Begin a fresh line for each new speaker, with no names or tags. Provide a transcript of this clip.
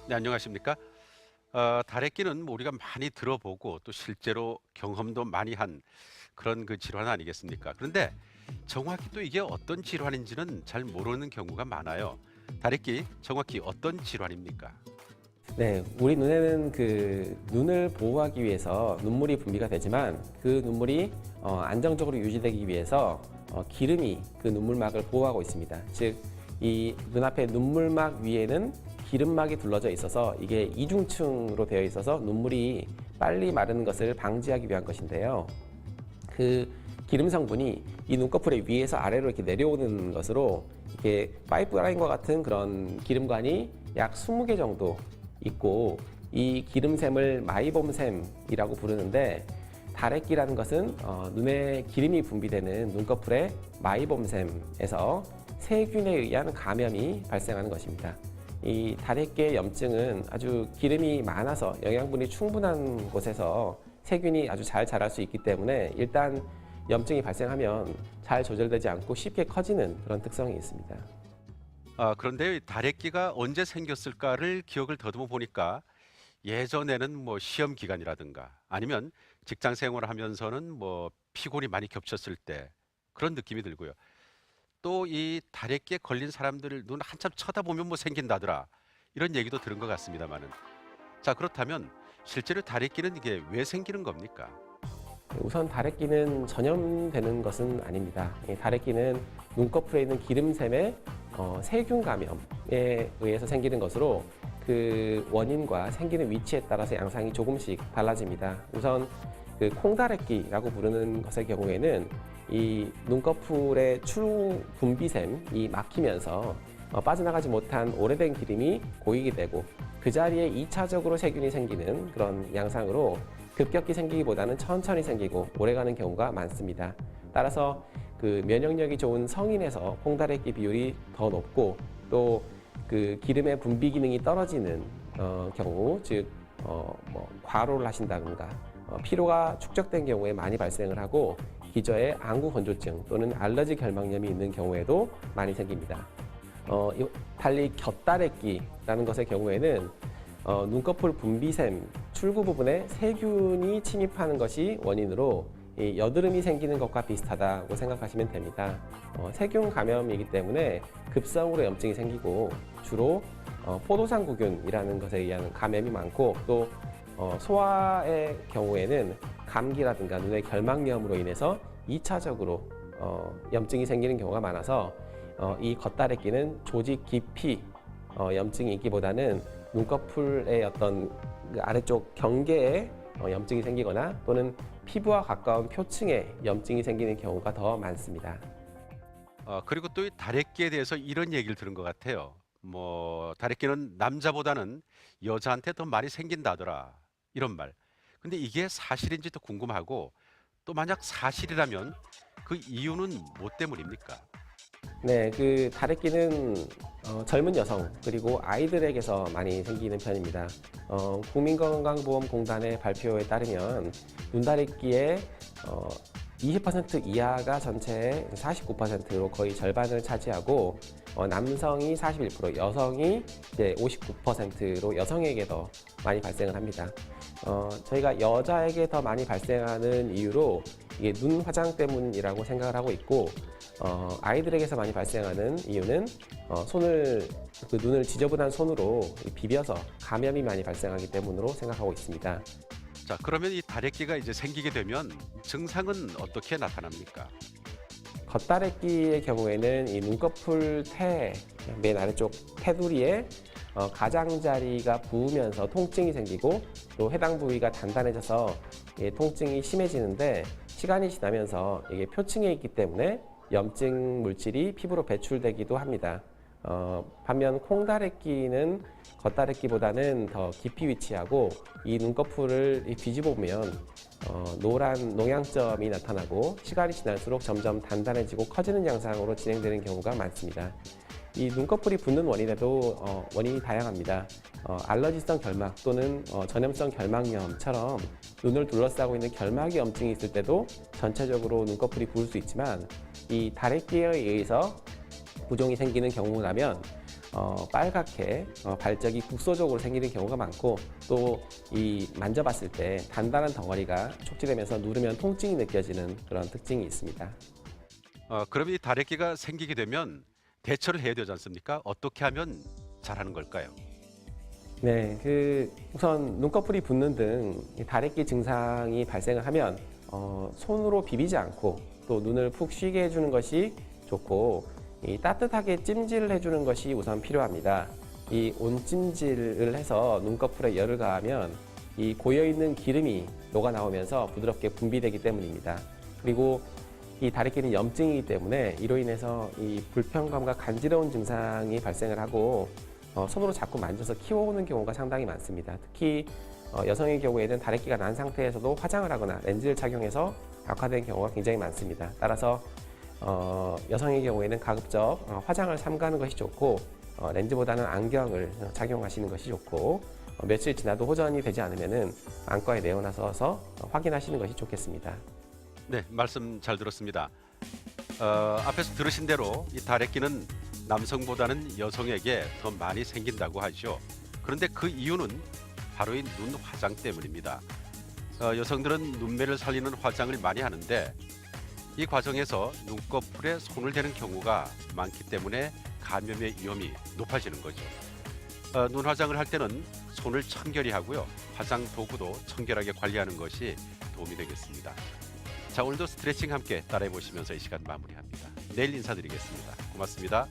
네, 안녕하십니까? 다래끼는 뭐 우리가 많이 들어보고 또 실제로 경험도 많이 한 그런 그 질환 아니겠습니까? 그런데 정확히 또 이게 어떤 질환인지는 잘 모르는 경우가 많아요. 다래끼 정확히 어떤 질환입니까?
네, 우리 눈에는 그 눈을 보호하기 위해서 눈물이 분비가 되지만 그 눈물이 안정적으로 유지되기 위해서 기름이 그 눈물막을 보호하고 있습니다. 즉, 이 눈앞에 눈물막 위에는 기름막이 둘러져 있어서 이게 이중층으로 되어 있어서 눈물이 빨리 마르는 것을 방지하기 위한 것인데요. 그 기름 성분이 이 눈꺼풀의 위에서 아래로 이렇게 내려오는 것으로 이게 파이프라인과 같은 그런 기름관이 약 20개 정도 있고, 이 기름샘을 마이봄샘이라고 부르는데, 다래끼라는 것은 눈에 기름이 분비되는 눈꺼풀의 마이봄샘에서 세균에 의한 감염이 발생하는 것입니다. 이 다래끼의 염증은 아주 기름이 많아서 영양분이 충분한 곳에서 세균이 아주 잘 자랄 수 있기 때문에 일단 염증이 발생하면 잘 조절되지 않고 쉽게 커지는 그런 특성이 있습니다.
그런데 이 다래끼가 언제 생겼을까를 기억을 더듬어 보니까 예전에는 뭐 시험 기간이라든가 아니면 직장 생활을 하면서는 뭐 피곤이 많이 겹쳤을 때 그런 느낌이 들고요. 또 이 다래끼에 걸린 사람들 눈 한참 쳐다보면 뭐 생긴다더라 이런 얘기도 들은 것 같습니다만은 자 그렇다면 실제로 다래끼는 이게 왜 생기는 겁니까?
우선 다래끼는 전염되는 것은 아닙니다. 이 다래끼는 눈꺼풀에 있는 기름샘의 세균 감염에 의해서 생기는 것으로 그 원인과 생기는 위치에 따라서 양상이 조금씩 달라집니다. 우선 그 콩다래끼라고 부르는 것의 경우에는 이 눈꺼풀의 추 분비샘이 막히면서 빠져나가지 못한 오래된 기름이 고이게 되고 그 자리에 이차적으로 세균이 생기는 그런 양상으로 급격히 생기기보다는 천천히 생기고 오래가는 경우가 많습니다. 따라서 그 면역력이 좋은 성인에서 콩다래끼 비율이 더 높고 또 그 기름의 분비 기능이 떨어지는 경우, 즉 뭐 과로를 하신다든가 피로가 축적된 경우에 많이 발생을 하고 기저에 안구 건조증 또는 알러지 결막염이 있는 경우에도 많이 생깁니다. 달리 곁다래끼라는 것의 경우에는 눈꺼풀 분비샘 출구 부분에 세균이 침입하는 것이 원인으로 이 여드름이 생기는 것과 비슷하다고 생각하시면 됩니다. 세균 감염이기 때문에 급성으로 염증이 생기고 주로 포도상구균이라는 것에 의한 감염이 많고 또 소아의 경우에는 감기라든가 눈의 결막염으로 인해서 2차적으로 염증이 생기는 경우가 많아서 이 겉다래끼는 조직 깊이 염증이 있기보다는 눈꺼풀의 어떤 그 아래쪽 경계에 염증이 생기거나 또는 피부와 가까운 표층에 염증이 생기는 경우가 더 많습니다.
그리고 또 이 다래끼에 대해서 이런 얘기를 들은 것 같아요. 뭐 다래끼는 남자보다는 여자한테 더 많이 생긴다더라 이런 말. 근데 이게 사실인지도 궁금하고 또 만약 사실이라면 그 이유는 뭐 때문입니까?
네, 그 다래끼는 젊은 여성 그리고 아이들에게서 많이 생기는 편입니다. 국민건강보험공단의 발표에 따르면 눈다래끼의 20% 이하가 전체의 49%로 거의 절반을 차지하고 남성이 41%, 여성이 이제 59%로 여성에게 더 많이 발생을 합니다. 저희가 여자에게 더 많이 발생하는 이유로 이게 눈 화장 때문이라고 생각을 하고 있고 아이들에게서 많이 발생하는 이유는 그 눈을 지저분한 손으로 비벼서 감염이 많이 발생하기 때문으로 생각하고 있습니다.
자, 그러면 이 다래끼가 이제 생기게 되면 증상은 어떻게 나타납니까?
겉다래끼의 경우에는 이 눈꺼풀 맨 아래쪽 테두리에 가장자리가 부으면서 통증이 생기고 또 해당 부위가 단단해져서 통증이 심해지는데 시간이 지나면서 이게 표층에 있기 때문에 염증 물질이 피부로 배출되기도 합니다. 반면 콩다래끼는 겉다래끼보다는 더 깊이 위치하고 이 눈꺼풀을 뒤집어 보면 노란 농양점이 나타나고 시간이 지날수록 점점 단단해지고 커지는 양상으로 진행되는 경우가 많습니다. 이 눈꺼풀이 붓는 원인에도 원인이 다양합니다. 알러지성 결막 또는 전염성 결막염처럼 눈을 둘러싸고 있는 결막의 염증이 있을 때도 전체적으로 눈꺼풀이 부을 수 있지만 이 다래끼에 의해서 부종이 생기는 경우라면 빨갛게 발적이 국소적으로 생기는 경우가 많고 또 이 만져봤을 때 단단한 덩어리가 촉지되면서 누르면 통증이 느껴지는 그런 특징이 있습니다.
그럼 이 다래끼가 생기게 되면 대처를 해야 되지 않습니까? 어떻게 하면 잘하는 걸까요?
네, 우선 눈꺼풀이 붓는 등이 다래끼 증상이 발생을 하면 손으로 비비지 않고 또 눈을 푹 쉬게 해주는 것이 좋고 이 따뜻하게 찜질을 해주는 것이 우선 필요합니다. 이 온찜질을 해서 눈꺼풀에 열을 가하면 이 고여있는 기름이 녹아 나오면서 부드럽게 분비되기 때문입니다. 그리고 이 다래끼는 염증이기 때문에 이로 인해서 이 불편감과 간지러운 증상이 발생을 하고 손으로 자꾸 만져서 키워오는 경우가 상당히 많습니다. 특히 여성의 경우에는 다래끼가 난 상태에서도 화장을 하거나 렌즈를 착용해서 악화된 경우가 굉장히 많습니다. 따라서 여성의 경우에는 가급적 화장을 삼가는 것이 좋고 렌즈보다는 안경을 착용하시는 것이 좋고 며칠 지나도 호전이 되지 않으면 안과에 내원하셔서 확인하시는 것이 좋겠습니다.
네, 말씀 잘 들었습니다. 앞에서 들으신 대로 이 다래끼는 남성보다는 여성에게 더 많이 생긴다고 하죠. 그런데 그 이유는 바로 이 눈 화장 때문입니다. 여성들은 눈매를 살리는 화장을 많이 하는데 이 과정에서 눈꺼풀에 손을 대는 경우가 많기 때문에 감염의 위험이 높아지는 거죠. 눈 화장을 할 때는 손을 청결히 하고요. 화장 도구도 청결하게 관리하는 것이 도움이 되겠습니다. 자, 오늘도 스트레칭 함께 따라해 보시면서 이 시간 마무리합니다. 내일 인사드리겠습니다. 고맙습니다.